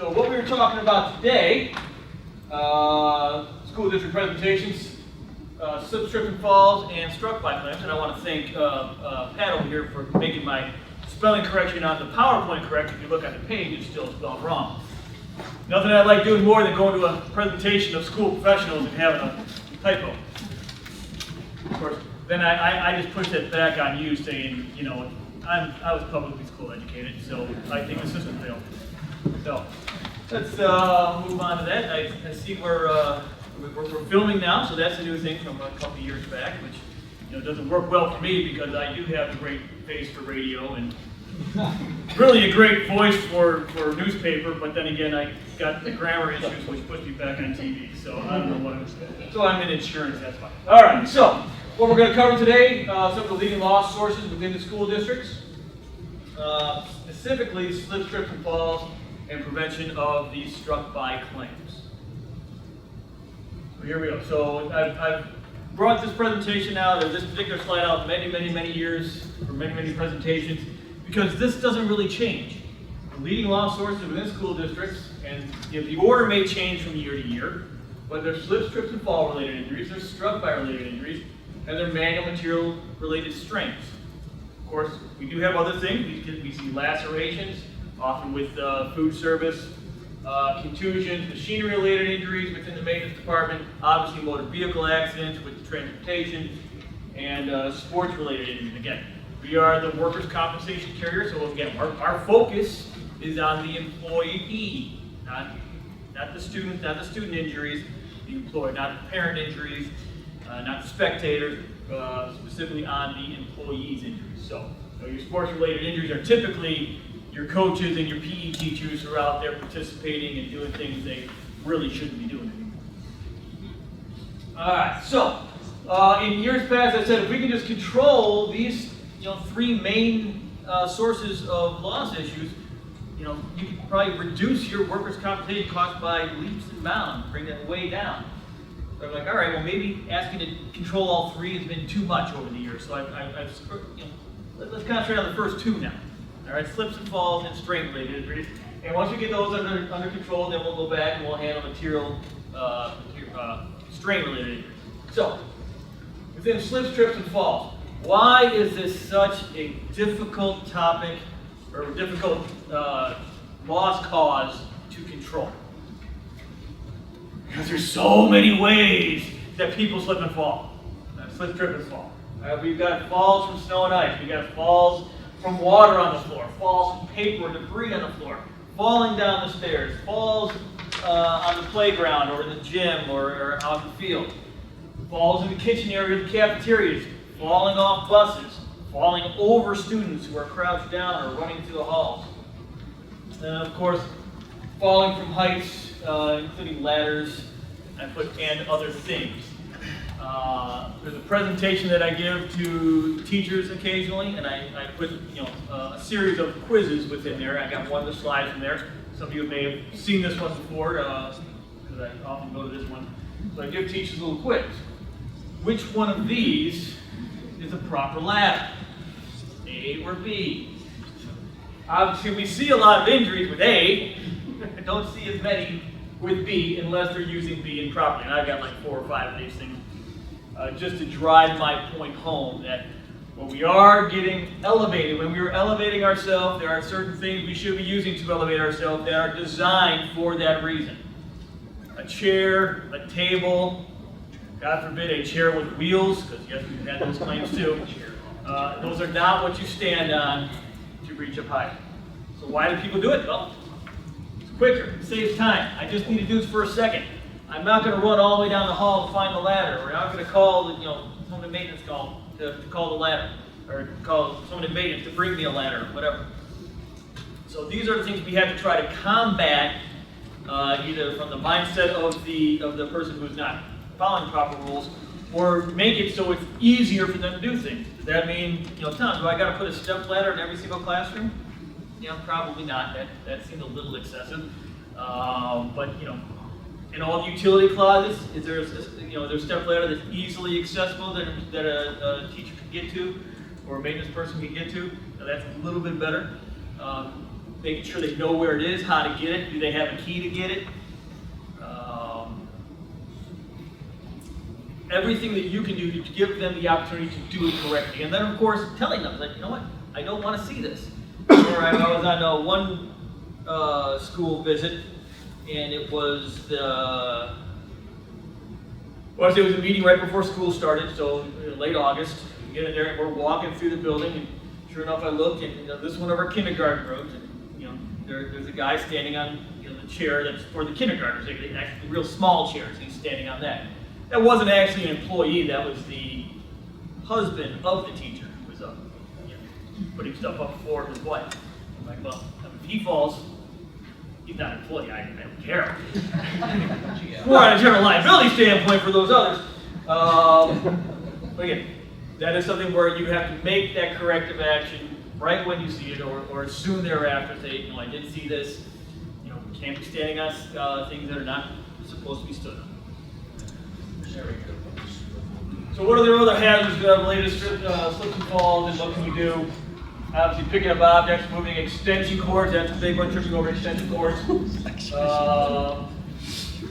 So what we were talking about today, school district presentations, slip, trip, and falls, and struck by claims. And I want to thank Pat over here for making my spelling correction on the PowerPoint correct. If you look at the page, it's still spelled wrong. Nothing I like doing more than going to a presentation of school professionals and having a typo. Of course, then I just pushed it back on you, saying, you know, I was publicly school educated, so I think the system failed. So let's move on to that. I see we're filming now, so that's a new thing from a couple years back, which doesn't work well for me because I do have a great face for radio and really a great voice for newspaper, but then again I got the grammar issues which pushed me back on TV, so I don't know what I'm saying. So I'm in insurance, that's fine. All right, so what we're going to cover today, some of the leading loss sources within the school districts, specifically slip, trips, and falls, and prevention of these struck by claims. So here we go. So I've brought this presentation out, or this particular slide out many years, for many presentations, because this doesn't really change. The leading loss sources within school districts, and the order may change from year to year, but there's slip, trips, and fall related injuries, there's struck by related injuries, and they're manual material related strains. Of course, we do have other things. We see lacerations, often with food service, contusions, machinery related injuries within the maintenance department, obviously motor vehicle accidents with transportation, and sports related injuries. Again, we are the workers' compensation carrier, so again, our focus is on the employee, not the student, not the student injuries, the employee, not the parent injuries, not the spectators, specifically on the employee's injuries. So your sports-related injuries are typically your coaches and your PE teachers who are out there participating and doing things they really shouldn't be doing anymore. All right, so in years past, I said if we can just control these three main sources of loss issues, you can probably reduce your workers' compensation costs by leaps and bounds, bring that way down. So I'm like, all right, well maybe asking to control all three has been too much over the years, so let's concentrate on the first two now. All right, slips and falls and strain related injuries. And once we get those under control, then we'll go back and we'll handle strain related injuries. So, within slips, trips, and falls, why is this such a difficult topic or difficult loss cause to control? Because there's so many ways that people slip and fall. Slip, trip, and fall. We've got falls from snow and ice. We've got falls from water on the floor. Falls from paper or debris on the floor. Falling down the stairs. Falls on the playground or in the gym or out in the field. Falls in the kitchen area of the cafeterias. Falling off buses. Falling over students who are crouched down or running through the halls. And of course, falling from heights, including ladders, and other things. There's a presentation that I give to teachers occasionally, and I put a series of quizzes within there. I got one of the slides from there. Some of you may have seen this one before, because I often go to this one. So I give teachers a little quiz. Which one of these is a proper ladder? A or B? Obviously, we see a lot of injuries with A. I don't see as many with B unless they're using B improperly. And I've got like 4 or 5 of these things just to drive my point home that when we are getting elevated, when we are elevating ourselves, there are certain things we should be using to elevate ourselves that are designed for that reason. A chair, a table, God forbid a chair with wheels, because yes, we've had those claims too. Those are not what you stand on to reach up high. So why do people do it? Well, quicker, it saves time. I just need to do this for a second. I'm not going to run all the way down the hall to find the ladder, or I'm not going to call someone in maintenance to call the ladder, or call someone in maintenance to bring me a ladder, or whatever. So these are the things we have to try to combat, either from the mindset of the person who's not following proper rules, or make it so it's easier for them to do things. Does that mean, Tom, do I got to put a step ladder in every single classroom? Probably not. That seems a little excessive. But in all the utility closets, is there a step ladder that's easily accessible that a teacher can get to, or a maintenance person can get to? Now that's a little bit better. making sure they know where it is, how to get it, do they have a key to get it. Everything that you can do to give them the opportunity to do it correctly. And then, of course, telling them, like, you know what, I don't want to see this. Or I was on one school visit, and it was it was a meeting right before school started, so late August. We get in there, and we're walking through the building, and sure enough, I look, and this is one of our kindergarten rooms, and there's a guy standing on the chair that's for the kindergartners. They actually real small chairs. He's standing on that. That wasn't actually an employee. That was the husband of the teacher who was up, putting stuff up for his wife. I'm like, well, if he falls, he's not an employee. I don't care. More on a general liability standpoint for those others. But again, that is something where you have to make that corrective action right when you see it, or soon thereafter. Say, I did see this. We can't be standing on things that are not supposed to be stood on. So what are the other hazards related to slips and falls, and what can we do? Obviously picking up objects, moving extension cords, that's a big one, tripping over extension cords.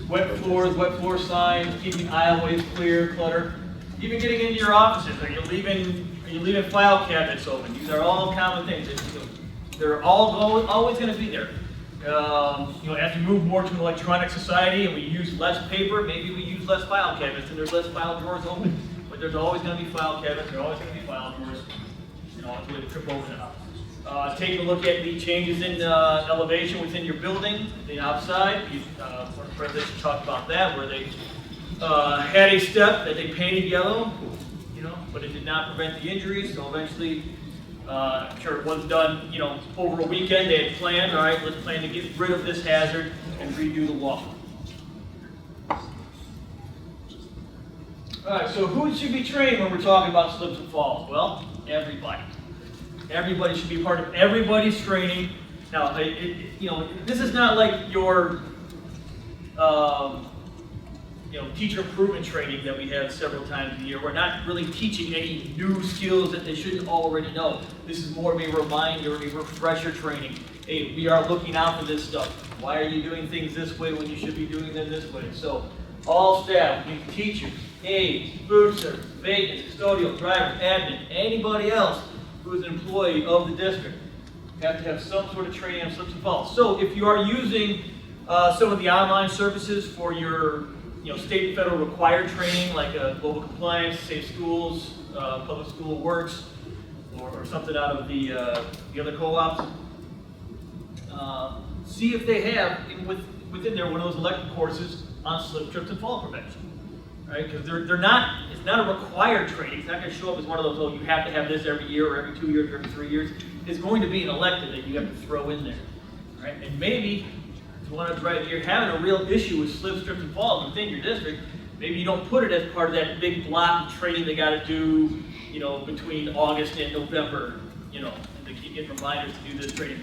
Wet floors, wet floor signs, keeping aisleways clear, clutter. Even getting into your offices, are you leaving file cabinets open? These are all common things. They're always going to be there. As we move more to an electronic society and we use less paper, maybe we use less file cabinets and there's less file drawers open. But there's always going to be file cabinets, there's always going to be file drawers. Always a way to trip over them. Taking a look at the changes in elevation within your building, the outside. Our presentation talked about that, where they had a step that they painted yellow, but it did not prevent the injuries. So eventually, I'm sure it wasn't done, over a weekend. They had planned, all right, let's plan to get rid of this hazard and redo the wall. All right, so who should be trained when we're talking about slips and falls? Well, everybody. Everybody should be part of everybody's training. Now, this is not like your, teacher improvement training that we have several times a year. We're not really teaching any new skills that they shouldn't already know. This is more of a reminder, a refresher training. Hey, we are looking out for this stuff. Why are you doing things this way when you should be doing them this way? So, all staff, teachers, aides, food service, maintenance, custodial, driver, admin, anybody else who is an employee of the district have to have some sort of training on slips and falls. So if you are using some of the online services for your state and federal required training, like global compliance, safe schools, public school works, or something out of the other co-ops, see if they have within there one of those elective courses on slip, trips, and fall prevention. Right? Because it's not a required training. It's not going to show up as one of those, you have to have this every year or every 2 years or every 3 years. It's going to be an elective that you have to throw in there. Right? And maybe, if you're having a real issue with slips, trips, and falls within your district, maybe you don't put it as part of that big block of training they got to do, between August and November, and they keep getting reminders to do this training.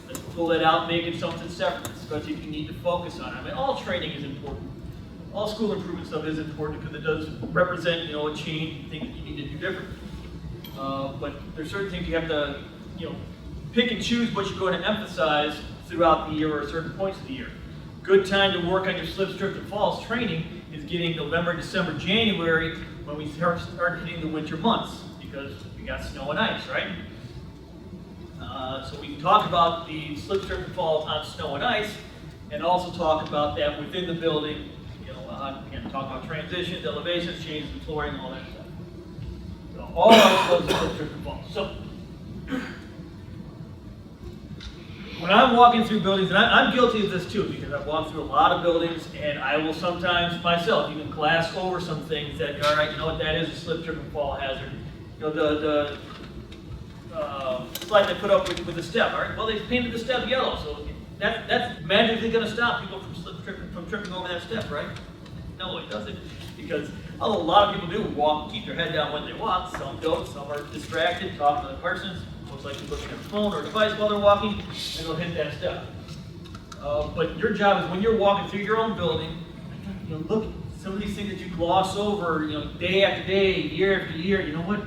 Let's pull that out, make it something separate, especially if you need to focus on it. I mean, all training is important. All school improvement stuff is important because it does represent, a change, things that you need to do differently. But there's certain things you have to, pick and choose what you're going to emphasize throughout the year or certain points of the year. Good time to work on your slips, trips, and falls training is getting November, December, January, when we start hitting the winter months, because we got snow and ice, right? So we can talk about the slips, trips, and falls on snow and ice, and also talk about that within the building. Again, talk about transitions, elevations, changes in flooring, all that stuff. So all of those slips, trips, and falls. So when I'm walking through buildings, and I'm guilty of this too, because I've walked through a lot of buildings, and I will sometimes myself even glass over some things that, all right, that is a slip, trip, and fall hazard. The slide they put up with the step, all right, well, they painted the step yellow, so that's magically going to stop people from tripping over that step, right? No, it doesn't, because although a lot of people do walk, keep their head down when they walk, some don't, some are distracted, talking to the person, most likely looking at a phone or a device while they're walking, and they'll hit that step. But your job is when you're walking through your own building, look, some of these things that you gloss over, day after day, year after year, you know what?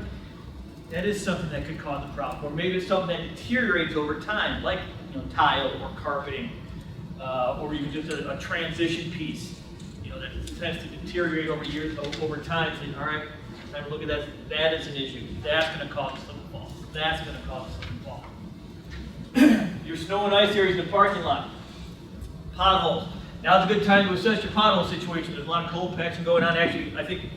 That is something that could cause a problem, or maybe it's something that deteriorates over time, like tile or carpeting, or even just a transition piece, that tends to deteriorate over years, over time. Saying, all right, time to look at that. That is an issue. That's going to cause a slip and fall. That's going to cause a slip and fall. Your snow and ice areas in the parking lot. Potholes. Now's a good time to assess your pothole situation. There's a lot of cold patching going on. Actually, I think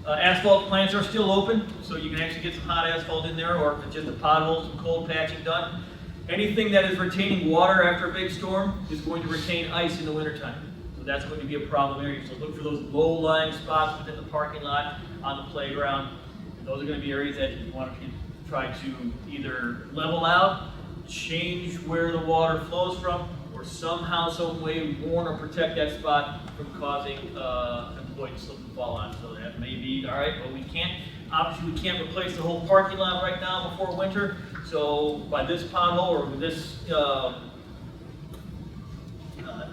asphalt plants are still open, so you can actually get some hot asphalt in there, or if it's just a pothole, some cold patching done. Anything that is retaining water after a big storm is going to retain ice in the wintertime. So that's going to be a problem area. So look for those low-lying spots within the parking lot, on the playground. And those are going to be areas that you want to try to either level out, change where the water flows from, or somehow, some way warn or protect that spot from causing employee to slip and fall on. So that may be, all right, well, obviously we can't replace the whole parking lot right now before winter. So by this pothole or with this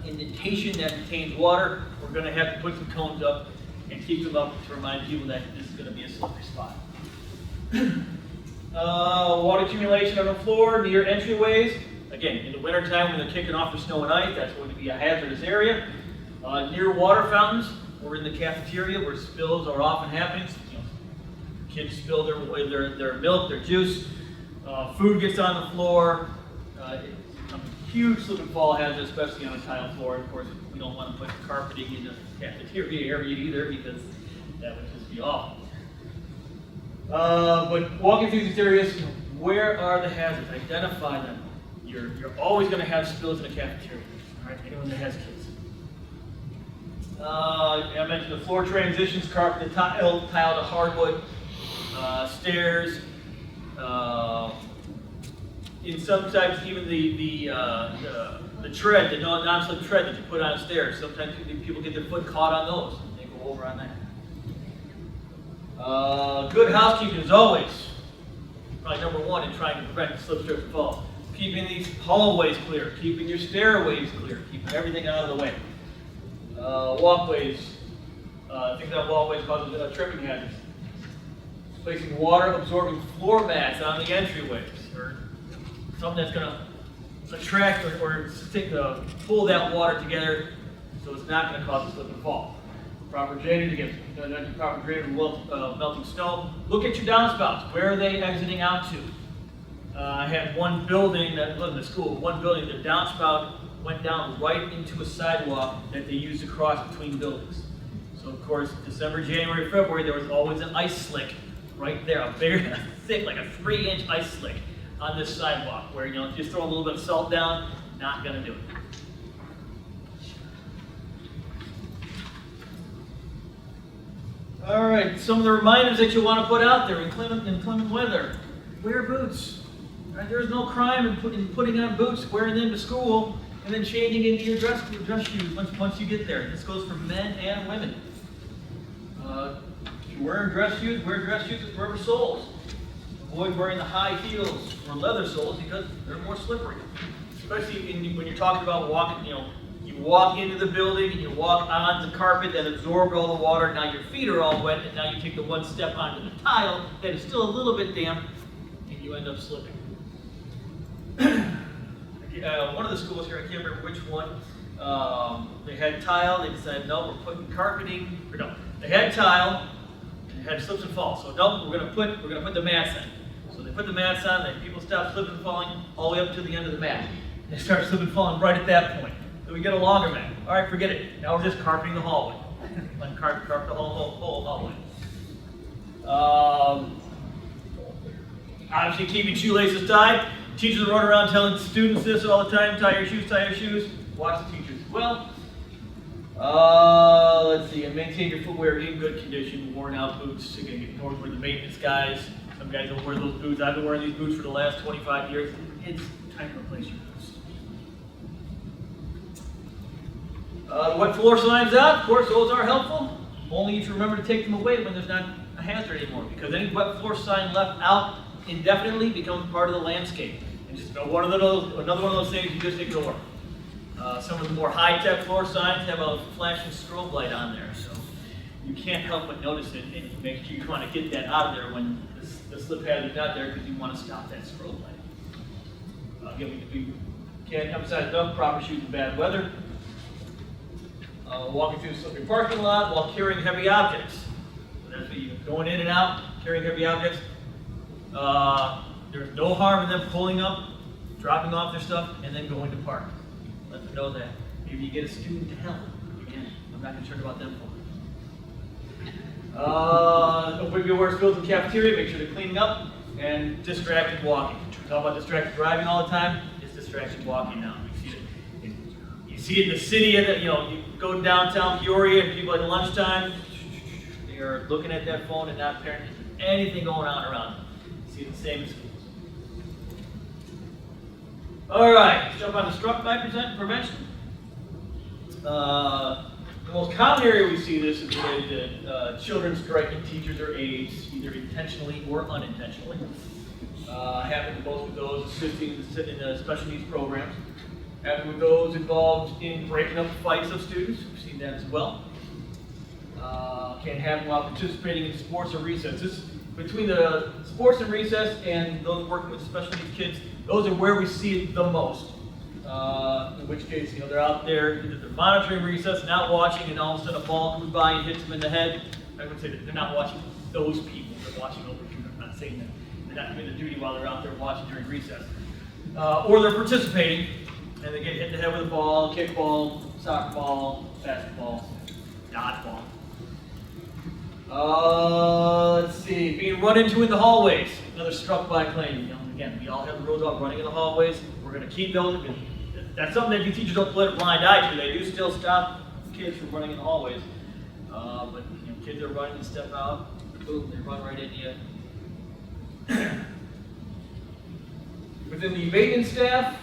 indentation that contains water, we're going to have to put some cones up and keep them up to remind people that this is going to be a slippery spot. Water accumulation on the floor near entryways. Again, in the wintertime when they're kicking off the snow and ice, that's going to be a hazardous area. Near water fountains or in the cafeteria where spills are often happening. Kids spill their milk, their juice. Food gets on the floor. It's a huge slip and fall hazard, especially on a tile floor. Of course, we don't want to put carpeting in the cafeteria area either because that would just be awful. But walking through these areas, where are the hazards? Identify them. You're always going to have spills in a cafeteria. All right, anyone that has kids. I mentioned the floor transitions, carpet to tile to hardwood, stairs. In some types, even the tread, the non-slip tread that you put on stairs. Sometimes people get their foot caught on those. They go over on that. Good housekeeping is always probably number one in trying to prevent slip, trip, and fall. Keeping these hallways clear, keeping your stairways clear, keeping everything out of the way. Walkways, things on walkways cause tripping hazards. Placing water-absorbing floor mats on the entryways, or something that's going to attract or pull that water together so it's not going to cause a slip and fall. Proper drainage, again, proper drainage with melting snow. Look at your downspouts. Where are they exiting out to? I had one building that was in the school, the downspout went down right into a sidewalk that they used to cross between buildings. So of course, December, January, February, there was always an ice slick right there, a very thick, like a 3-inch ice slick on this sidewalk where, just throw a little bit of salt down, not gonna do it. All right, some of the reminders that you want to put out there in inclement weather. Wear boots. Right? There's no crime in putting on boots, wearing them to school, and then changing into your dress shoes once you get there. This goes for men and women. If you're wearing dress shoes, wear dress shoes with rubber soles. Avoid wearing the high heels or leather soles because they're more slippery. Especially when you're talking about walking, you walk into the building and you walk on the carpet that absorbed all the water. Now your feet are all wet, and now you take the one step onto the tile that is still a little bit damp, and you end up slipping. One of the schools here, I can't remember which one, they had tile. They decided, no, we're putting carpeting. Or no, they had tile. And it had slips and falls. So no, we're gonna put the mats in. So they put the mats on. And people stop slipping and falling all the way up to the end of the mat. They start slipping and falling right at that point. So we get a longer mat. All right, forget it. Now we're just carpeting the hallway. Like carpet the whole hallway. Obviously, keeping shoelaces tied. Teachers run around telling students this all the time: tie your shoes, tie your shoes. Watch the teachers as well. Let's see, and maintain your footwear in good condition. Worn out boots. Again, ignore the maintenance guys. Some guys don't wear those boots. I've been wearing these boots for the last 25 years. It's time to replace your boots. Wet floor signs out. Of course, those are helpful. Only if you remember to take them away when there's not a hazard anymore, because any wet floor sign left out indefinitely becomes part of the landscape. And just another one of those things you just ignore. Some of the more high-tech floor signs have a flashing strobe light on there, so you can't help but notice it, and make sure you want to get that out of there when the slip hazard's not there, because you want to stop that strobe light. Again, we Can't emphasize enough, proper shoes in bad weather. Walking through the slippery parking lot while carrying heavy objects. So that's what you're going in and out, carrying heavy objects. There's no harm in them pulling up, dropping off their stuff, and then going to park. Let them know that. Maybe you get a student to help. Again, I'm not concerned about them pulling. Don't be aware of spills in the cafeteria, make sure they're cleaning up, and distracted walking. We talk about distracted driving all the time. It's distracted walking now. You see it in the city, you go downtown Peoria and people at lunchtime, they are looking at that phone and not paying attention to anything going on around them. You see the same in schools. All right, let's jump on to struck by prevention. The most common area we see this is related to children striking teachers or aides, either intentionally or unintentionally. Happens most with those assisting in special needs programs. Happens with those involved in breaking up fights of students. We've seen that as well. Can happen while participating in sports or recess. Between the sports and recess and those working with special needs kids, those are where we see it the most. In which case, they're out there, either they're monitoring recess, not watching, and all of a sudden a ball comes by and hits them in the head. I would say that they're not watching those people, they're watching over here. I'm not saying that they're not doing the duty while they're out there watching during recess. Or they're participating, and they get hit in the head with a ball, kickball, soccer ball, basketball, dodgeball. Let's see, being run into in the hallways, another struck by claim. Again, we all have the rules about running in the hallways. We're going to keep those. That's something that you teachers don't let a blind eye to. They do still stop kids from running in the hallways. But kids are running and step out, boom, they run right into you. Within the maintenance staff,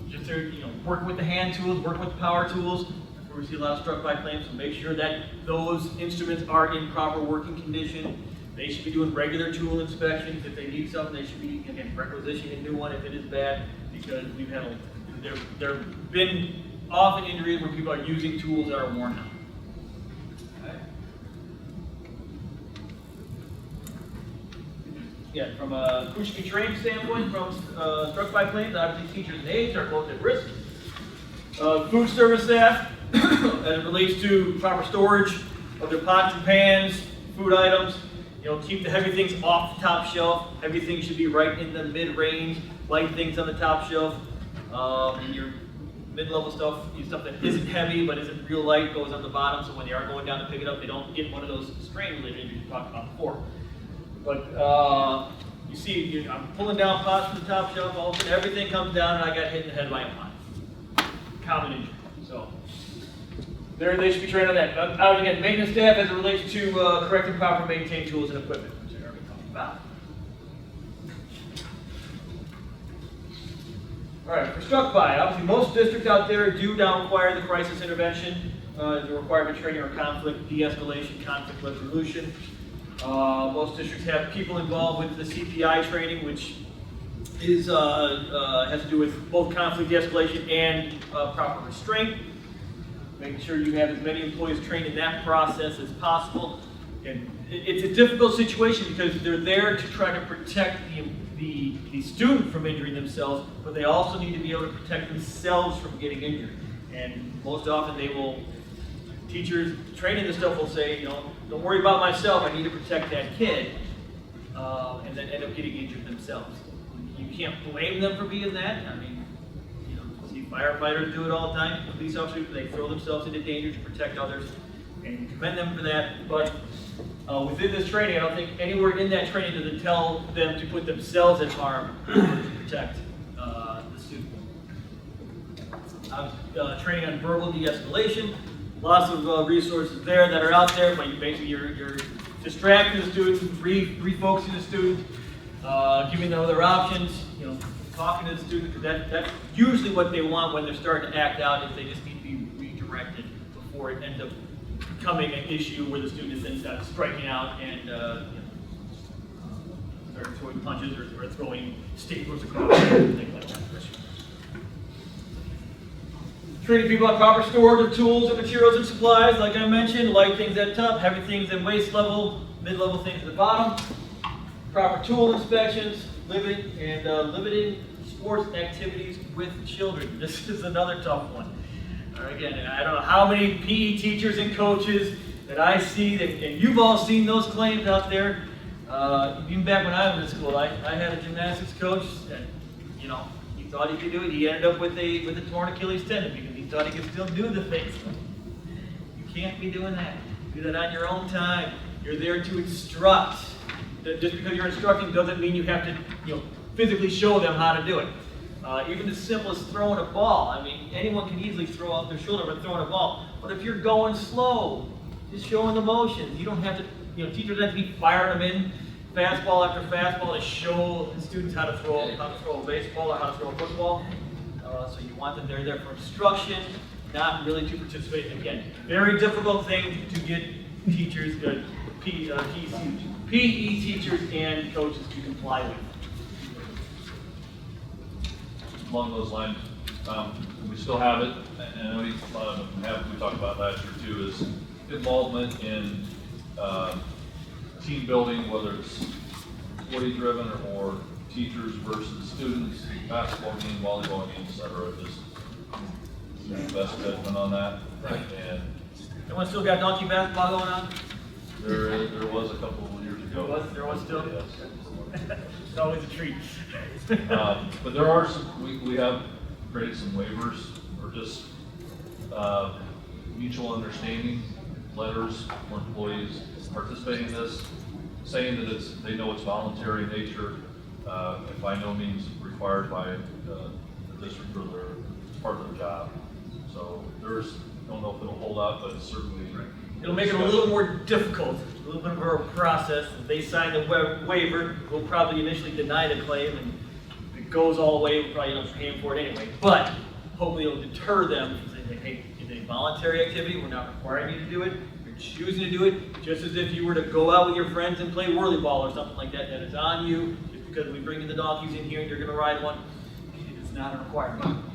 just they're working with the hand tools, working with the power tools. That's where we see a lot of struck by claims. So make sure that those instruments are in proper working condition. They should be doing regular tool inspections. If they need something, they should be requisitioning a new one if it is bad, because we've had there have been often injuries where people are using tools that are worn out. Okay. Yeah, from a CAWC training standpoint, from struck by claims, obviously teachers and aides are both at risk. Food service staff, as it relates to proper storage of their pots and pans, food items. Keep the heavy things off the top shelf. Heavy things should be right in the mid-range. Light things on the top shelf. And your mid-level stuff that isn't heavy but isn't real light goes on the bottom. So when they are going down to pick it up, they don't get one of those strain-related injuries we talked about before. But you see, I'm pulling down pots from the top shelf. All of a sudden, everything comes down, and I got hit in the head by a pot. Common injury. So they should be trained on that. Again, maintenance staff as it relates to correct and proper maintain tools and equipment, which I already talked about. All right, for struck by, obviously most districts out there do now require the crisis intervention, the requirement training or conflict de-escalation, conflict resolution. Most districts have people involved with the CPI training, which is has to do with both conflict de-escalation and proper restraint. Making sure you have as many employees trained in that process as possible. And it's a difficult situation because they're there to try to protect the student from injuring themselves, but they also need to be able to protect themselves from getting injured. And most often teachers training this stuff will say, don't worry about myself, I need to protect that kid, and then end up getting injured themselves. You can't blame them for being that. I mean, see firefighters do it all the time. Police officers, they throw themselves into danger to protect others, and you commend them for that. But within this training, I don't think anywhere in that training does it tell them to put themselves at harm to protect the student. Training on verbal de-escalation. Lots of resources there that are out there, but you're distracting the student, refocusing the student, giving them other options, talking to the student, because that's usually what they want when they're starting to act out, is they just need to be redirected before it ends up becoming an issue where the student is then striking out and start throwing punches or throwing staplers across, things like that. Training people on proper storage of tools and materials and supplies, like I mentioned, light things at the top, heavy things at waist level, mid-level things at the bottom. Proper tool inspections, limiting sports activities with children. This is another tough one. Again, I don't know how many PE teachers and coaches that I see, and you've all seen those claims out there. Even back when I was in school, I had a gymnastics coach that, you know, he thought he could do it. He ended up with a torn Achilles tendon because he thought he could still do the things. You can't be doing that. Do that on your own time. You're there to instruct. Just because you're instructing doesn't mean you have to, you know, physically show them how to do it. Even the simplest throwing a ball. I mean, anyone can easily throw out their shoulder when throwing a ball. But if you're going slow, just showing the motions. You don't have to, you know, teachers have to be firing them in fastball after fastball to show the students how to throw a baseball or how to throw a football. So you want them there for instruction, not really to participate. Again, very difficult thing to get teachers, PE teachers and coaches to comply with. Along those lines, we still have it, and I know a lot of them have, we talked about last year too, is involvement in team building, whether it's sporty driven or teachers versus students, basketball game, volleyball game, etc. Just best judgment on that. And anyone still got donkey basketball going on? there was a couple of years ago. There was still? Yes. It's always a treat. But there are some, we have created some waivers or just mutual understanding letters for employees participating in this, saying that they know it's voluntary in nature, and by no means required by the district or their part of their job. So don't know if it'll hold up, but it's certainly. It'll make it a little more difficult, a little bit more of a process. If they sign the waiver, we'll probably initially deny the claim, and if it goes all the way, we'll probably end up paying for it anyway. But hopefully it'll deter them from saying, hey, it's a voluntary activity, we're not requiring you to do it, you're choosing to do it, just as if you were to go out with your friends and play whirly ball or something like that, that is on you, just because we bring in the donkeys in here and you're gonna ride one, it is not a requirement.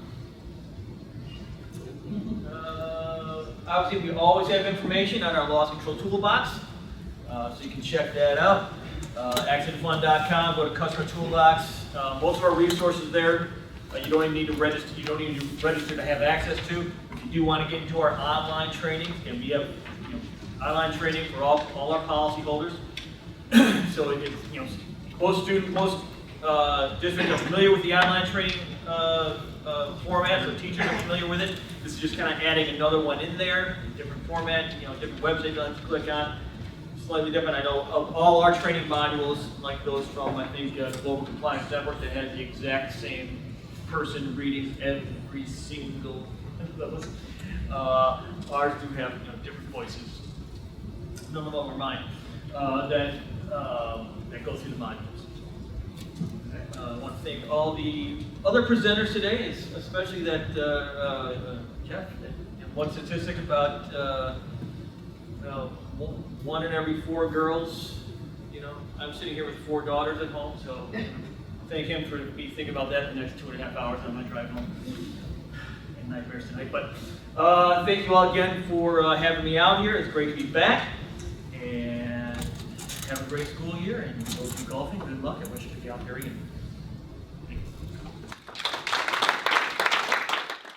Obviously, we always have information on our loss control toolbox, so you can check that out. Accidentfund.com, go to customer toolbox. Most of our resources there, you don't even need to register. You don't need to register to have access to. If you do want to get into our online training, and we have online training for all our policy holders. So it's, most districts are familiar with the online training format, so teachers are familiar with it. This is just kind of adding another one in there, different format, different website you have to click on, slightly different. I know of all our training modules, like those from, I think, Global Compliance Network, that has the exact same person reading every single of those. Ours do have different voices. None of them are mine. That goes through the modules. I want to thank all the other presenters today, especially that Jeff. One statistic about 1 in every 4 girls. I'm sitting here with 4 daughters at home, so thank him for me thinking about that the next 2.5 hours on my drive home. And nightmares tonight. But thank you all again for having me out here. It's great to be back. And have a great school year, and go to golfing. Good luck. I wish you could be out there again.